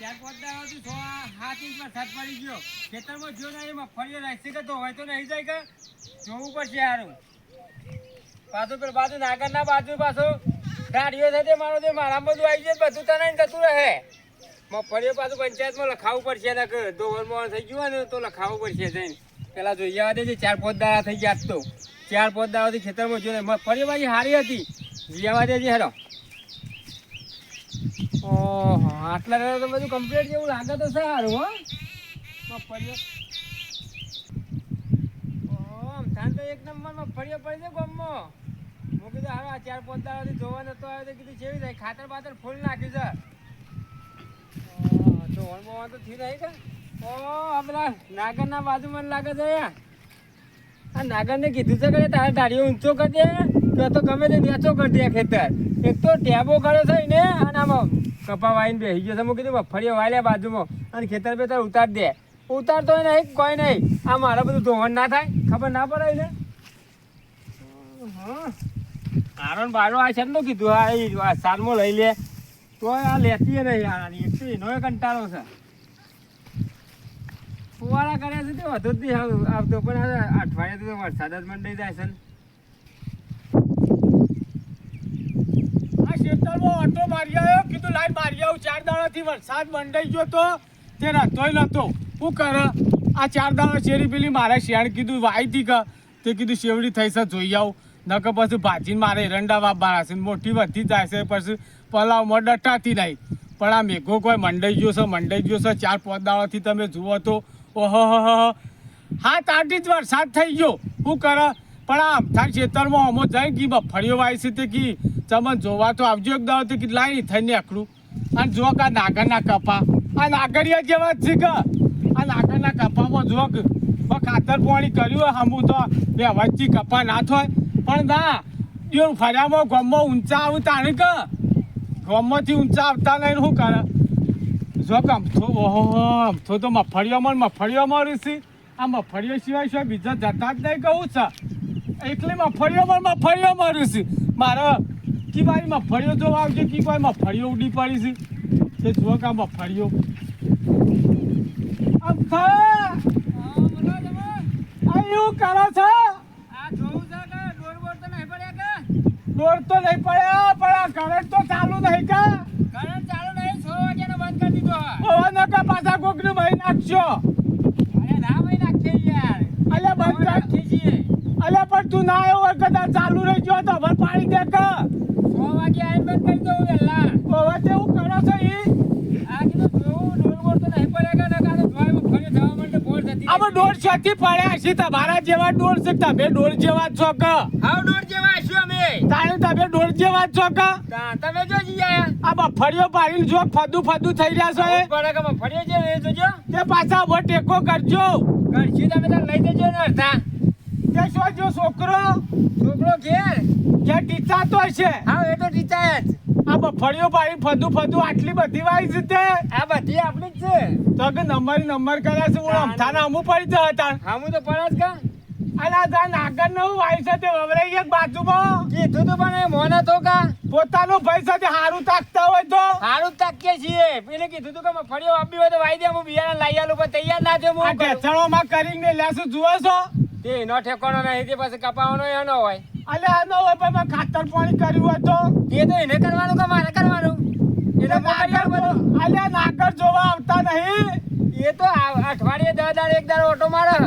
ચાર પાંચ દાડાથી 6-7 ઇંચ વરસાદ પડી ગયો. ખેતરમાં જો ને એ મગફળીઓ રાખશે કે તો હોય તો નહીં જાય કે જોવું પડશે હારું. પાછું પેલું બાજુ નાગરના બાજુ પાછું ગાડીઓ સાથે મારો દે મારામાં બધું આવી જાય બધું તને જતું રહે. મગફળીઓ પાછું પંચાયતમાં લખાવવું પડશે ને કે ધોવરમાં થઈ ગયું હોય ને તો લખાવવું પડશે જઈને. પેલા જોઈ આવવા દેજે 4-5 દાડા થઈ ગયા તો 4-5 દાડાથી ખેતરમાં જો ને મગફળીઓ પાછી સારી હતી. જોઈ આવવા દેજે હેરો. ઓહો આટલા રહ્યા તો બધું કમ્પ્લીટ જેવું લાગે તો સારું હો મગફળીઓ. અમથાન તો એક નંબર મગફળીઓ પડી છે ગામમાં. હું કીધું હારો આ 4-5 દાડાથી જોવા નતો આવ્યો તો કીધું કેવી થાય ખાતર બાતર ફૂલ નાખ્યું છે. ધોવણ બોવણ તો થી નહીં કે પેલા નાગરના બાજુ મને લાગે છે આ નાગરને કીધું છે કે તારે દાડીઓ ઊંચો કરી દે કે તો ગમે તે નીચો કરી દે ખેતર. એક તો ટેબો કર્યો છે ને અને આમાં કપા વાઈને બેસી ગયો છે. મેં કીધું મગફળીઓ વાળ્યા બાજુમાં અને ખેતર બેતર ઉતાર દે. ઉતારતો નહીં કોઈ નહીં આ મારે બધું ધોવણ ના થાય ખબર ના પડે ને. હા આરો બારો આ છે ને કીધું આ સાલમાં લઈ લે તો આ લેતી નહીં આની એક તો એનો કંટાળો છે. ફુવારા કર્યા છે તે વધુ જ નહીં આવતો પણ અઠવાડિયે તો વરસાદ જ મંડાઈ જાય છે ને. આ ખેતરમાં ઓટો મારી આવ્યો કીધું લાઈન મારી આવું 4 દાડાથી વરસાદ મંડાઈ ગયો તો તે નહોતોય નહોતો. શું કરે આ 4 દાડા શેરી પેલી મારે શેણ કીધું વાઈ હતી કે તે કીધું શેવડી થઈ છે જોઈ આવું નકર પછી ભાજીને મારે એરંડા વાપવાના છે મોટી વધી જાય છે પછી પલાવમાં ડટાતી નહીં. પણ આ મેઘો કોઈ મંડાઈ ગયો છે 4-5 દાડાથી તમે જુઓ તો ઓહો હા તાટી જ વરસાદ થઈ ગયો. શું કરે પણ આ અમથાર ખેતરમાં અમો જાય કે મગફળીઓ વાવી છે તે કી તમને જોવા તો આવજો એક દાડો તે કેટલા નહીં થઈને આકડું. અને જો કે નાગરના કપા આ નાગરિયા જેવા જ છે કે આ નાગરના કપામાં જો કે ખાતર પાણી કર્યું હમું તો બે વચ્ચે કપા ના થાય પણ ના એ ફર્યામાં ગામમાં ઊંચા આવતા ને કે ગામમાંથી ઊંચા આવતા નહીં શું કરે જો કે અમથો તો મગફળીઓમાં રહેશે. આ મગફળીઓ સિવાય સિવાય બીજા જતા જ નહીં કહું છે એકલી મગફળીઓમાં રહેશે. મારે કે ભાઈ મગફળીઓ જોવા આવજો કે કોઈ મગફળીઓ ઉડી પડી છે તે જુઓ કે આ મગફળીઓ એવું કરો છો. દોડ તો નહીં પડ્યા પણ આ કરંટ તો ચાલુ નહીં કે કરંટ ચાલુ નહીં 6 વાગ્યાનો બંધ કરી દીધો. હવે નકા પાછા કોકને ભાઈ નાખશો. અરે ના ભાઈ નાખીએ યાર અલ્યા બંધ રાખી છીએ. અલ્યા પણ તું ના આવ્યો હોય કદાચ ચાલુ રહી ગયો તો ભર પાડી દે કે 6 વાગે આવીને બંધ કરી દઉં વેલા. હવે તેવું કરો છો ઈ આ કીધું જોવું ડોળ તો નહીં પડેગા ને કાતો જોઈમાં ફરી જવા માટે બોર જતી. આમાં ડોળ છેથી પડ્યા છે તમારા જેવા ડોળ છે તમે ડોળ જેવા છો કે હાવ ડોળ જેવા છો અમે તાણે તમે ડોળ જેવા છો કે તમે જો જીયા આ મગફળીઓ પાડીને જો ફદુ થઈ રહ્યા છો એ પડે કે મગફળીઓ છે એ જોજો તે પાછા બહુ ટેકો કરજો કરશું તમે તાર લઈ દેજો ને અડધા. તે શું જો છોકરો ઘેર ટીચા તો છે. હા એ તો ટીચા જ આ મગફળીઓ પાડી ફદુ આટલી બધી વાઈ છે તે આ બધી આપણી જ છે તો કે નંબર કર્યા છે હું અમથાના હમું પડી જતા હતા હમું તો પડે જ કા અલા જા નાગર નું વાઈ છે તે વવરાઈ એક બાજુમાં કીધું તો પણ મોને તો કા પોતાનો ભાઈ સાથે હારું તાકતા હોય તો હારું તાકીએ છીએ. પેલે કીધું તો કે મગફળીઓ આપી હોય તો વાઈ દે હું બિયારણ લઈ આલું પણ તૈયાર ના થયો હું ઢેસણોમાં કરીને લેશું જુઓ છો તે એનો ઠેકાણો નહીં તે પછી કપાવાનો એનો હોય. અલે આનો હોય પણ ખાતર પાણી કર્યું હોય તો એ તો એને કરવાનું કે મારે કરવાનું એટલે અલે નાગર જોવા આવતા નહીં એ તો અઠવાડિયે 10 દાડે એક દાડો ઓટો મારે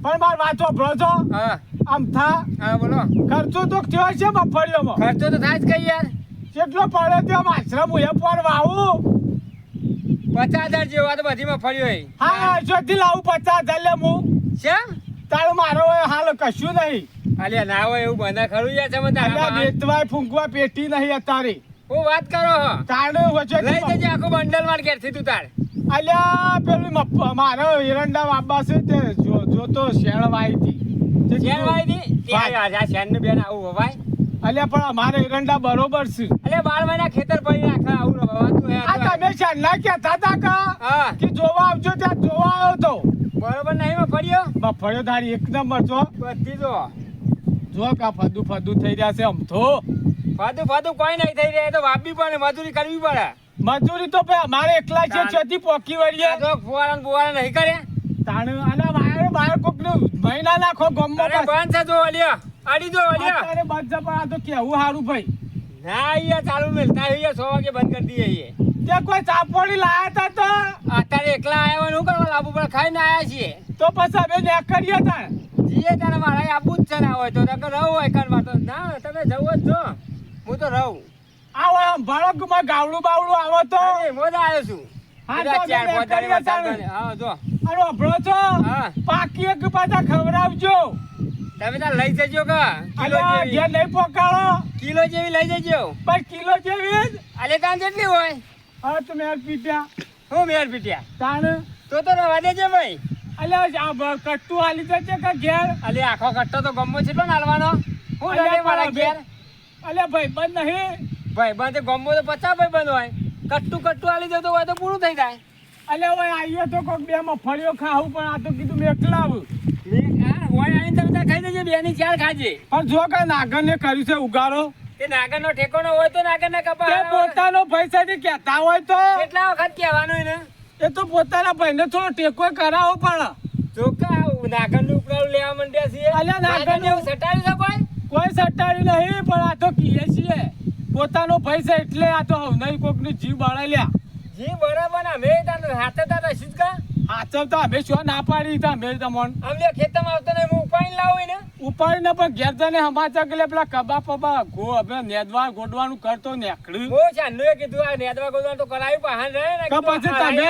પણ માર વાંચો ભરો હા અમથા હા બોલો ખર્ચો તો થયો છે મગફળીઓમાં ખર્ચો તો થાય જ કઈ યાર કેટલો પડે તે આશ્રમ હું પર વાવું 50,000 જેવા તો બધી મગફળીઓ હા જોથી લાવું 50,000 લે હું કેમ તારું મારો હાલ કશું નહીં. અલ્યા ના હોય એવું બને ખરું યાર તમે તારા વેચવાય ફૂંકવા પેટી નહીં અત્યારે હું વાત કરો તારે વચ્ચે લઈ જજે આખો બંડલ માર ઘેરથી તું તાર. અલ્યા પેલું મારો એરંડા વાપા છે તે જો તો શેણ વાઈ હતી આ શેણ ને બેન આવું હવાય. અલ્યા પણ અમારે એરંડા બરોબર છે. અલ્યા 12 મહિના ખેતર પડી રાખે આવું હવાતું હે. આ તમે શેણ ના કહેતા હતા કે જોવા આવજો ત્યાં જોવા આવ્યો તો બરોબર નહીં મગફળીઓ તારી એક નંબર છો બધી જો કા ફદુ થઈ રહ્યા છે આમ તો ફદુ કોઈ નહીં થઈ રહ્યા તો વાપી પડે મજૂરી કરવી પડે મજૂરી તો ભાઈ અમારે એકલા છે છેથી પોકી વળીએ તો ફુવારા બુવારા નહીં કર્યા તાણ અને વાયર કોકનું મહિના નાખો ગમો અરે બંધ છે જો અલ્યા આડી જો અલ્યા અરે બંધ છે પણ આ તો કેવું સારું ભાઈ ના અહીંયા ચાલુ મિલતા અહીંયા 6 વાગે બંધ કરી દઈએ અહીંયા ત્યાં કોઈ ચાપોડી લાયા તા તો અત્યારે એકલા આવ્યા શું કરવા લાવવું પડે ખાઈને આવ્યા છીએ તો પછી અમે ને કરીએ તાણ જીએ તારે મારે આબુ જ છે ના હોય તો નકર રહું હોય કરવા તો ના તમે જવો જ છો હું તો રહું આવો ભાડો ગુમા ગાવડું બાવડું આવો તો મોજ આવ્યો છું હા બધા તો ચાર અમે પોતાની કરીએ વાત તાણ. ચાલવાની. હા જો અરે અભળો છો હા પાકી એક પાછા ખવડાવજો તમે તાર લઈ જજો કા કિલો અરે જેવી ઘેર નહીં પોકાળો કિલો જેવી લઈ જજો પણ કિલો જેવી જ અલે તાન કેટલી હોય હવે તમે પીટ્યા હું મેર પીટ્યા તાણ તો રવા દેજે ભાઈ અલ્યા આ કટ્ટુ હાલી જશે કે ઘેર અલે આખો કટ્ટો તો ગમો છે પણ હાલવાનો હું અલ્યા લડે મારા પણ ઘેર અલ્યા ભાઈ બંધ નહીં ભાઈ બંધ ગમો તો 50 ભાઈ બંધ હોય કટ્ટુ હાલી જતો હોય તો પૂરું થઈ જાય અલ્યા ભાઈ આવીએ તો કોક બે મફળીઓ ખાવું પણ આ તો કીધું મેં એકલા આવું હોય આવીને તમે ખાઈ દેજે બે ની ચાર ખાજે પણ જો કે નાગર ને કર્યું છે ઉગાડો તે નાગર નો ઠેકોનો હોય તો નાગર ના તે કપા પોતાનો પૈસાથી કહેતા હોય તો કેટલા વખત કહેવાનું એને એ તો પોતાના ભાઈને થોડો ટેકો કરાવો પણ ચોખ્ખા નાગર નું ઉપરાળું લેવા માંડ્યા છીએ અલ્યા નાગરનું- જેવું સટાડી શકો કોઈ સટ્ટાડી નહીં પણ આ તો કીએ છીએ પોતાનો પૈસા એટલે આ તો નહીં કોક ની જીવ બાળ્યા જી બરાબર ને અમે તાર હાથે તાર રસીદ કા હાચવ તો અમે શું ના પાડી તા મેં તમોન અમને ખેતરમાં આવતો નહીં હું ઉપાડીને લાવું ને ઉપાડીને પણ ઘેર જઈને સમાચાર કે પેલા કબા પબા ગો હવે નેદવા ગોડવાનું કરતો નેકડ્યું હું ચાંદુએ કીધું આ નેદવા ગોદવાનું તો કરાયું પણ રહે ને તો પછી તમે?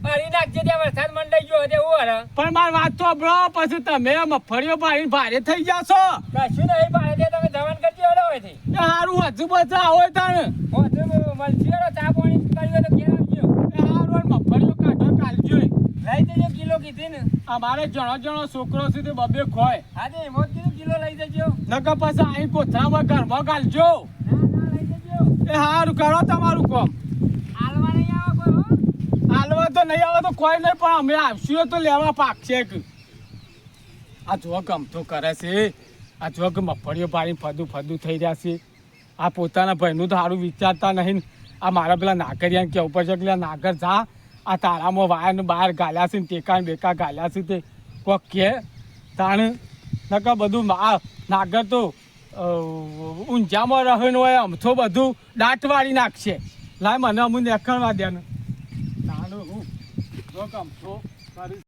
હરી નાખજે ત્યાં વરસાદ મંડાઈ ગયો હશે હું હરે પણ મારી વાત તો બ્રો પછી તમે મફળીઓ પાડીને ભારે થઈ જાશો કશું નહીં પાડે છે તમે જવાન કરજો હડો હોય છે એ હારું હજુ બધા હોય તાણે હું મલસીડો ચા પાણી કર્યું તો ઘેર આવજો એ હારું મફળીઓ કાઢો કાલજો લઈ જજો કિલો કીધી ને અમારે જણો છોકરો છે તે બબે ખોય હા તે એમ જ કીધું કિલો લઈ જજો નકર પછી અહીં કોથળામાં ઘરમાં કાલજો ના લઈ જજો એ હારું કરો તમારું કામ હાલવા નહીં આવો કોઈ હો હાલવા તો નહીં આવે તો કોઈ નહીં પણ અમે આવશું તો લેવા પાકશે કે આ જો ગમતો કરે છે આ જો કે મફળીઓ પાડીને ફદું થઈ રહ્યા છે આ પોતાના ભાઈનું તો સારું વિચારતા નહીં આ મારા પેલા નાગરિયાને કેવું પડશે કે નાગર જા આ તારામાં વાયરને બહાર ગાલ્યા છે ને ટેકા ને બેકા ગાલ્યા છે તે કોક કે તાણ નકર બધું નાગર તો ઊંઝામાં રહેવાનું હોય અમથો બધું દાંત વાળી નાખશે લાય મને અમુક નેકળવા દે ને તાણું હું જો ગમતો કરીશ.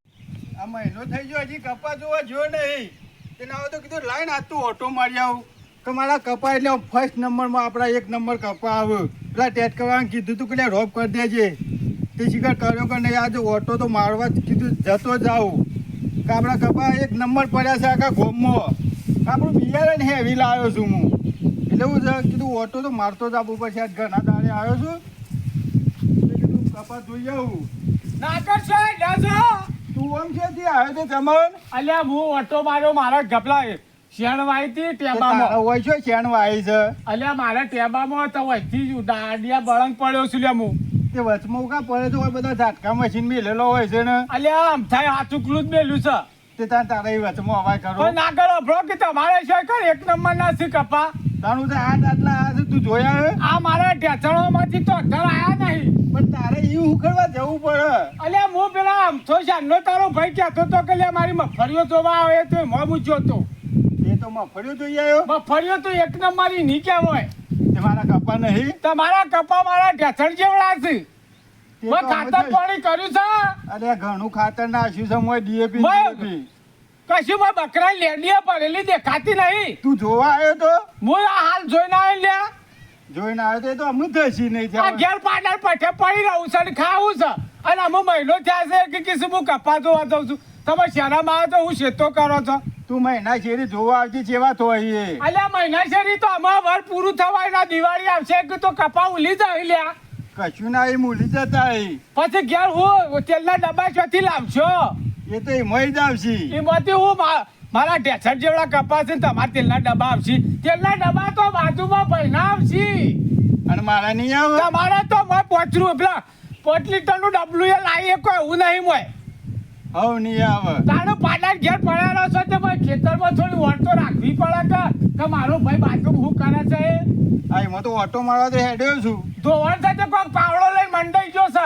આ મહિનો થઈ ગયો હજી કપા જોવા જો નહીં તેના હવે તો કીધું લાઈન આ તું ઓટો મારી આવું કે મારા કપા એટલે ફર્સ્ટ નંબરમાં આપણા 1 નંબર કપા આવે પેલા ટેટ કરવાનું કીધું તું કે રોપ કરી દેજે તે શિકાર કર્યો કે નહીં આજે ઓટો તો મારવા જ કીધું જતો જાઉં કે આપણા કપા 1 નંબર પડ્યા છે આખા ગોમમાં આપણું બિયારણ હેવી લાવ્યો છું હું એટલે હું કીધું ઓટો તો મારતો જ આપવું પડશે આજ ઘણા દાડે આવ્યો છું એટલે કીધું કપા જોઈ આવું નાગર છે લેજો તું આમ ક્યાંથી આવ્યો છે ચમન અલ્યા હું ઓટો માર્યો મારા ગપલા શેણ વાઈ હતી ટેબામાં હોય છે શેણ વાય છે અલ્યા મારા ટેબામાં તો વચ્ચી જ દાડિયા બળંગ પડ્યો છું લ્યા હું તે વચમાં કા પડે તો હોય બધા ઝાટકા મશીન મેલેલો હોય છે ને અલ્યા આમ થાય હાથુકલું જ મેલ્યું છે તે તારે એ વચમાં અવાજ કરો પણ નાગર અભરો કે તમારે છે કર 1 નંબર ના છે કપા તારું તો આટલા આ છે તું જોયા હે આ મારા ઢેચણોમાંથી તો અઢાર આયા નહીં પણ તારે એવું ઉખડવા જવું પડે અલ્યા હું પેલા આમથો શાનનો તારો ભાઈ કહેતો તો કે લ્યા મારી મગફળીઓ જોવા આવે તો મોં મૂચ્યો તો એ તો મફળ્યો જોઈ આવ્યો મગફળીઓ તો 1 નંબરની ની કહેવાય તે મારા કપા નહીં તમારા કપા મારા ઢેચણ જેવડા છે તે મેં તો અમે ખાતર તો- પાણી કર્યું છે અરે ઘણું ખાતર નાખ્યું છે મોય ડીએપી મેં- કશું માં બકરા લેડીએ પડેલી દેખાતી નહીં તું જોવા આવ્યો તો હું આ હાલ જોઈને આવી લ્યા જોઈને આવ્યો તો એ તો અમુક ધસી નહીં આ થયા ઘેર પાડર પઠે પડી રહું છે અને ખાવું છે અને અમે મહિનો થયા છે કે કિસી હું કપા જોવા જાઉં છું તમે શહેરમાં આવે તો હું શેતો કરો છો તું મહિના શેરી જોવા આવતી ચેવા તો એ અલ્યા મહિના શેરી તો અમાર વર પૂરું થવાય ના દિવાળી આવશે કે તો કપા ઉલી જાય લ્યા કશું ના એ મૂલી જતા એ પછી ઘેર હું તેલના ડબ્બા ચોથી લાવશો એ તો એમાં જ આવશે એમાંથી હું મારા ઢેસર જેવડા કપા છે ને તમારા તેલના ડબ્બા આવશે તેલના ડબ્બા તો બાજુમાં ભાઈના આવશે અને મારા નહીં આવે તમારે તો મેં પોચરું પેલા 5 લીટરનું ડબલું એ લાવીએ કોઈ એવું નહીં મોય હવ નહીં આવે તારો પાડા ઘેર પડ્યા છો તો ભાઈ ખેતરમાં થોડી વોટ તો રાખવી પડે કે મારો ભાઈ બાજુ શું કરે છે એ આ એમાં તો ઓટો મારવા તો હેડ્યો છું ધોવણ સાથે કોઈ પાવડો લઈ મંડાઈ ગયો છે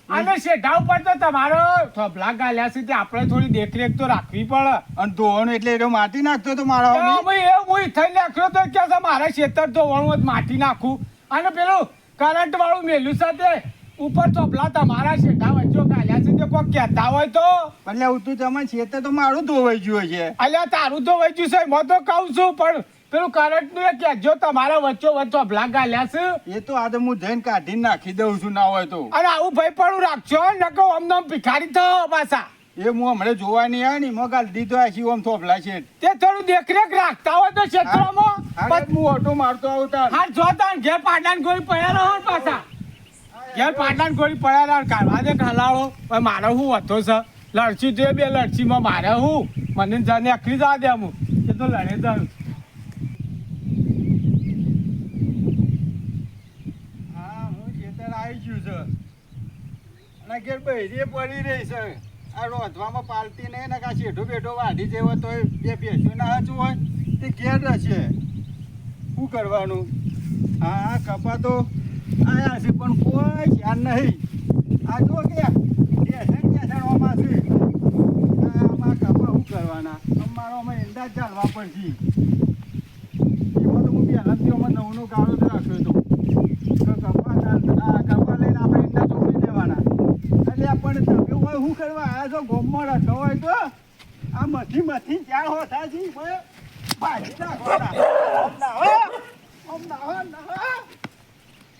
અને શેઠા ઉપર તો તમારો થોભલા ગાલ્યા છે તે આપણે થોડી દેખરેખ તો રાખવી પડે. અને ધોવાનું એટલે એનો માટી નાખતો તો મારા એ હું થઈ નાખ્યો તો કે છે મારે ખેતર ધોવાનું હોય તો માટી નાખું અને પેલું કરંટ વાળું મેલ્યું છે તે ઉપર થોભલા તમારા શેઠા વચ્ચે ગાલ્યા છે તે કોઈ કહેતા હોય તો એટલે હું તું તમે છેતર તો મારું ધોવાઈ ગયું છે. અલ્યા તારું તો વચ્ચું છે હું તો કહું છું પણ પેલું કરંટ નું એ કહેજો તમારા વચ્ચો વચ્ચો ભલા ગાલ્યા છે એ તો આ તો હું જઈને કાઢીને નાખી દઉં છું ના હોય તો. અને આવું ભાઈ પણ રાખજો નકો અમને ભિખારી થયો પાછા. એ હું હમણાં જોવા નહીં આવ્યો ને એમાં કાઢી દીધો આ શિવમ થોભલા છે. તે થોડું દેખરેખ રાખતા હોય તો ક્ષેત્રમાં હું ઓટો મારતો આવતા હા જોતા ઘેર પાડાન ગોળી પડ્યા રહો ને પાછા ઘેર પાડાન ગોળી પડ્યા રહો કાઢવા દે ખાલાળો પણ મારે હું હતો છે લડસી જોઈએ બે લડસીમાં મારે હું મને જાને અખરી જવા દે હું એ તો લડે જાઉં. હા હું ખેતર આવી ગયું છે અને ઘેર બહેરી પડી રહી છે. આ રોધવામાં પાલતી નહીં ને કાં શેઠો બેઠો વાઢી જેવો તો બે ભેંસો ના હચું હોય તે ઘેર રહેશે. શું કરવાનું? હા કપા તો આયા છે પણ કોઈ ધ્યાન નહીં. આ જો કે બેસણમાં છે આમાં કપા શું કરવાના? અમારો અમે ઈંડા જ ચાલવા પડશે. એમાં તો હું પહેલાંથી અમે નવનો ગાળો જ રાખ્યો હતો કપા લઈને આપણે ઈંડા ચોપડી દેવાના. એટલે આપણને તમે હોય શું કરવા આયા છો ગોમમાં રાખો હોય તો આ મથી ક્યાં હોતા છે ભાજી નાખવાના.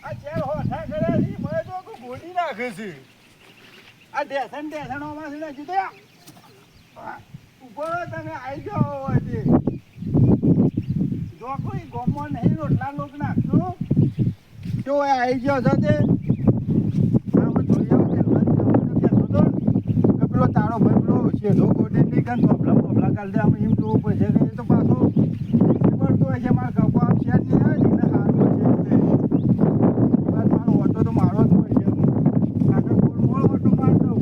આ ચેર હોઠા કરે છે મને તો ગોળી નાખે છે. આ ઢેસણોમાં છે ને કીધું ઉપર તમે આવી જાઓ હોય તે જો કોઈ ગોમમાં નહીં રોટલા લોક નાખતો તો આવી ગયો છો તે પેલો તારો ભાઈ પેલો શેઠો કોટે નહીં કાન થોભલા કાઢ દે અમે એમ જોવું પડશે કે એ તો પાછો પડતો હોય છે મારા કપા આમ શેઠ નહીં આવે ને સારું છે મારો ઓટો તો મારો જ પડશે. આગળ મોળ ઓટો માર દઉં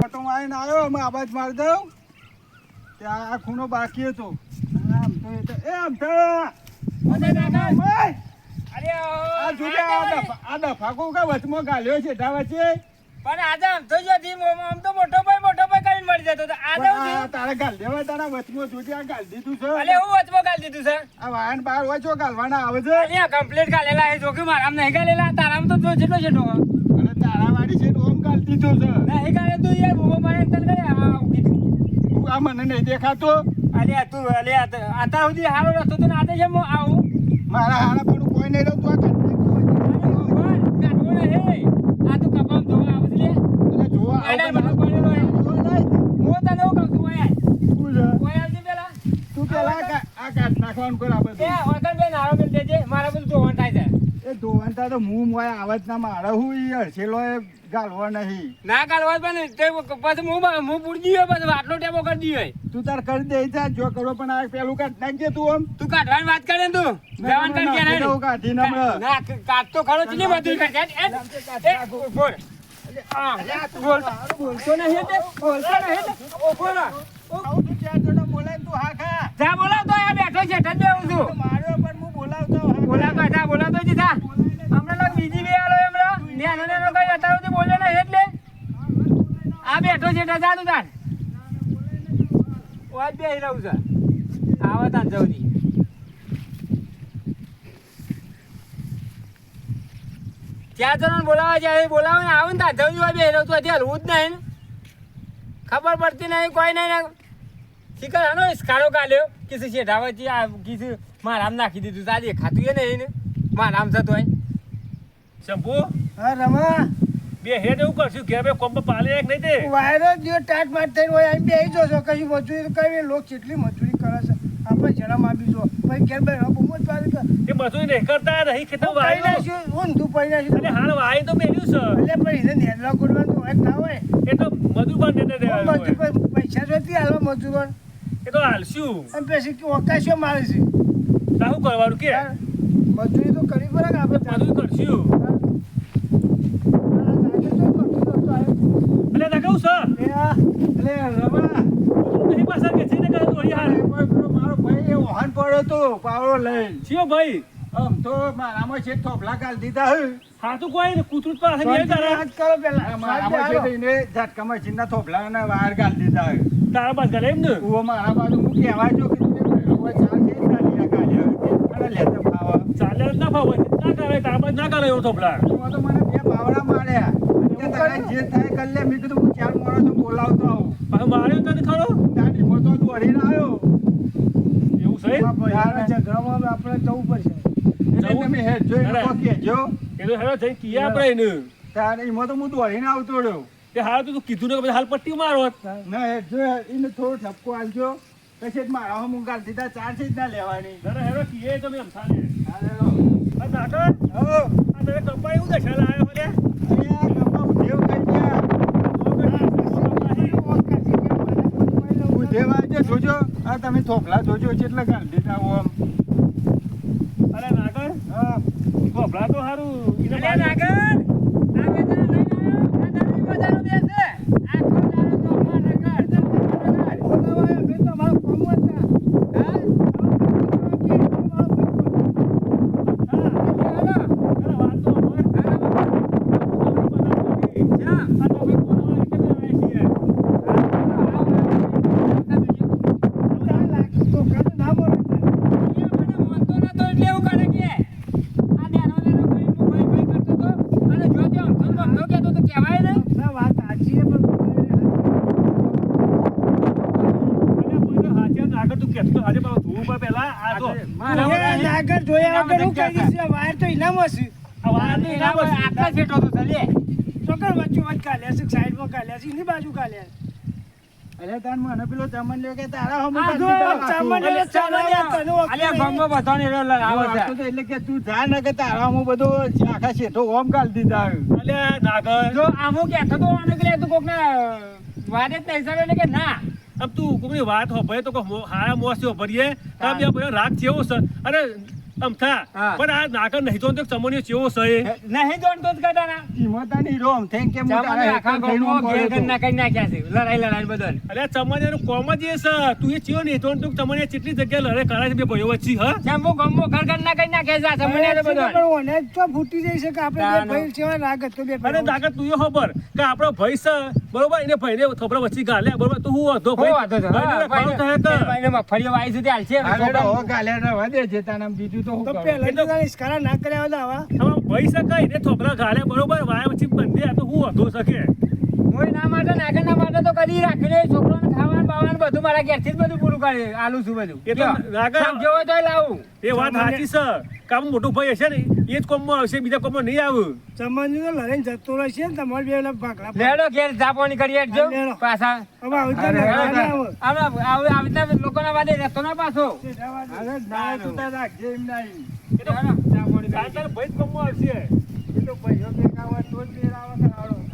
ઓટોમાં આવીને આવ્યો અમે આબાજ મારી દઉં ત્યાં આ ખૂણો બાકી હતો આમ તો આમ તો આ દફાકો કા વચમાં ગાલ્યો છે ઢા વચ્ચે પણ આજે આમ તો જો ધી આમ તો મોટો ભાઈ કરીને મળી જતો તો આજે હું તારા ગાલ દેવા તારા વચમાં જોજે આ ગાલ દીધું છે. અલે હું વચમાં ગાલ દીધું છે આ વાહન બહાર હોય છો ગાલવાના આવે છે. અલે કમ્પ્લીટ ગાલેલા એ જો કે મારામ નહીં ગાલેલા તારામ તો જો જેટલો છે અને તારા વાડી છે ઓમ ગાલ દીધો છે. નહીં ગાલે તું યાર બોબો મારે તને કરે આ કીધું તું આ મને નહીં દેખાતો. અલે તું અલે આતા સુધી હારો રસ્તો તો આતે છે હું આવું મારા હારા પણ કોઈ નહીં રહું તું આ આ તો કપામ જોવા આવે છે એટલે જોવા આડે મને પડેલો હે હું તને હું કહું છું ઓય ઓય આવજે પેલા તું પેલા આ કાઢ નાખવાનું કર આ બધું એ ઓતન બે નારો મેલ દેજે મારા બધું ધોવાણ થાય છે એ ધોવાનતા તો મું મોય આવત ના મારે હું ઈ હરસેલો એ ગાલવો નહીં ના કાલવા પણ તે પછી હું પૂરી ગયો પછી આટલો ટેબો કરી દીયો તું તાર કરી દે જા જો કરો પણ આ પેલું કાઢ નાખજે તું આમ તું કાઢવાની વાત કરે ને તું જવાન કરી કે ના કાઢીને હમણાં ના કાઢ તો ખરો ચલી બધું કાઢ એ બોલ આ બોલ બોલતો નહીં તે બોલતો નહીં ઓ બોલા આવું તું ચાર જણો બોલાય તું હા ખા જા બોલાવ તો આ બેઠો છે ઠંડે હું છું માર્યો પણ હું બોલાવતો હા બોલાતો જા બોલાતો જી જા હમણાં લોક બીજી બે આલો હમણાં નેનો નેનો કઈ અત્યાર સુધી બોલ્યો નહીં એટલે આ બેઠો છે જા તું તાર ઓજ બે રહું છે આવા તાર જવજી ચાર જણ બોલાવા જાય બોલાવે ને આવું ને તાર જવજી હોય બે રહું તું અત્યારે હલવું જ નહીં ખબર પડતી નહીં કોઈ નહીં શીખર આનો ઇસ્કારો કાઢ્યો કિસી શેઠાવતી આ કિસી મારામ નાખી દીધું તાજે ખાતું એ નહીં ને મારામ થતો હોય શંભુ હા રમા બે હેડ એવું કરશું કે બે કોમ્બો પાલે એક નહીં તે વાયરો જો ટાટ માટ થઈને હોય એમ બેહી જો છો કઈ મજૂરી કઈ લોક કેટલી મજૂરી કરે છે આપણે જરા આપી જો ભાઈ ઘેર ભાઈ બહુ જ પાડી એ બધું નહીં કરતા નહીં ખેતર વાય નાખ્યું ઊંધું પડી નાખ્યું અને હાલ વાય તો મેલ્યું છે એટલે પણ એને નેદલા ગોડવાનું હોય ના હોય એ તો મજૂર પણ દેને દેવા મજૂર પૈસા જોતી હાલવા મજૂર એ તો હાલશું એમ પછી કે ઓકાશો મારે છે શું કરવાનું કે મજૂરી તો કરવી પડે કે આપણે બધું કરશું એટલે ના કહું સર એટલે રમા એની પાસે કે છે ને કે દોડી હાલ મારો ભાઈ એ વાહન પડ્યો તો પાવડો લઈને છીઓ ભાઈ આમ તો મારામાં છે થોભલા ગાલ દીધા હે હાથું કોઈ ને કૂતરું પાસે નહીં તારા વાત કરો પેલા મારામાં છે એને ઝટકામાં ચીના થોભલાના વાર ગાલ દીધા હે તારા પાસે ઘરે એમ ને ઓ મારા બાજુ હું કહેવાય જો કે તમે હવે ચાલ છે ના લીયા ગાલ્યા અને લેતો ખાવા ચાલે જ ના ફાવે ના કરે તારા પાસે ના કરે એવો થોપલા તો મને બે પાવડા માર્યા કે તારે જે થાય કર લે મેં કીધું હું ચાર માણસો બોલાવતો આવું પાછો માર્યો તને ખરો દાદી મો તો દોડીને આવ્યો એવું છે યાર ઝઘડામાં આપણે જવું પડશે એટલે તમે હેડ જોઈ લોકો કહેજો એ તો હેરો જઈ કીએ આપણે એને તારે એમાં તો હું દોડીને આવતો રહ્યો તે હાલ તો તું કીધું ને કે પછી હાલ પટ્ટી મારો ના હેડ જો એને થોડો ઠપકો આલજો પછી જ મારા હું ગાલ દીધા ચાર છે જ ના લેવાની જરા હેરો કીએ તમે એમ થાને હા લેલો આ નાટક હો આ તને કપાઈ એવું દશા લાયો મને અરે કપા ઉધેવ કરી ગયા ઉધેવ આવજો જોજો આ તમે થોભલા જોજો કેટલા ગાલ દીધા હો આમ અરે નાગર હા ગોભલા તો હારું અલ્યા નાગર આ બેટા લઈને આવ્યો આ દરવી બજારો બેસે આખો દારો ચોકમાં નાગર બોલાવાય મેં તો મારો કોમ હતા હા અરે તાર મને પેલો ચમન લ્યો કે તારા હમ એટલે કે તું જા ને કે તારા હમ બધો આખા શેઠો ઓમ ગાલ દીધા અલ્યા નાગર જો આમો કહેતો તો આને કે તું કોકને વાદે જ નહીં સરે કે ના अब तू कोई बात हो भाई तो को हारा मोस हो भरिए तब या भाई रात चेવો છે અરે આમ થા પણ આ નાગર નહીં તો ચમોની ચેવો છે નહીં જોન તો કટા ના હિંમતાની રોમ થેન્ક કે ચામડે આખા ગામમાં ઘેર ઘર ના કઈ નાખ્યા છે લડાઈ બધો અલ્યા ચમોની કોમ જ એ છે તું એ ચેવો નહીં તો ચમોની કેટલી જગ્યા લડે કરે છે બે ભાઈઓ વચ્ચે હ ચાંબો ગામમાં ઘર ઘર ના કઈ નાખ્યા છે ચમોની બધો પણ ઓને તો ફૂટી જાય છે કે આપણે બે ભાઈ છે રાગત તો બે અરે નાગર તું એ ખબર કે આપણો ભાઈ છે બરોબર એને ભાઈને થોપરા વચ્ચે ગાલે બરોબર તો હું હતો ભાઈ ભાઈને ખાવ તો હે કે ભાઈને મફળીઓ આવી સુધી હાલ છે અરે હો ગાલે રવા દે છે તાનામ બીજું તો હું તો કરું પેલા તો ઇસ્કારા ના કર્યા હતા આવા હવે ભાઈ છે કઈ ને થોપરા ગાલે બરોબર વાય વચ્ચે બંધે તો હું હતો શકે કોઈ ના માટે નાગર ના માટે તો કદી રાખી લે છોકરાને ખાવાનું બાવાનું બધું મારા ઘેરથી જ બધું પૂરું કરે આલું છું બધું એટલે નાગર જેવો તોય લાવું એ વાત સાચી છે કામ મોટું ભાઈ હશે ને એ જ કોમમાં આવશે બીજા કોમમાં નહીં આવે ચમનજી તો લઈને જતો રહેશે ને તમારે બે ઓલા ભાગલા લેડો ઘેર જાપોની કરી જો લેડો. પાછા હવે આવતા ને આવતા લોકોના વાદે રહેતો ના પાછો અરે ના તું તાર રાખજે એમ નહીં એ તો તાર ભાઈ જ કોમમાં આવશે એ તો ભાઈઓ ભેગા હોય તો જ મેળ આવે કરાવડો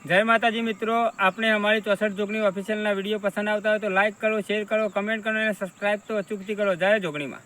જય માતાજી મિત્રો, આપણે અમારી 64 જોગણી ઓફિશિયલના વિડીયો પસંદ આવતા હોય તો લાઈક કરો, શેર કરો, કમેન્ટ કરો અને સબસ્ક્રાઈબ તો અચૂકથી કરો. જય જોગણીમાં.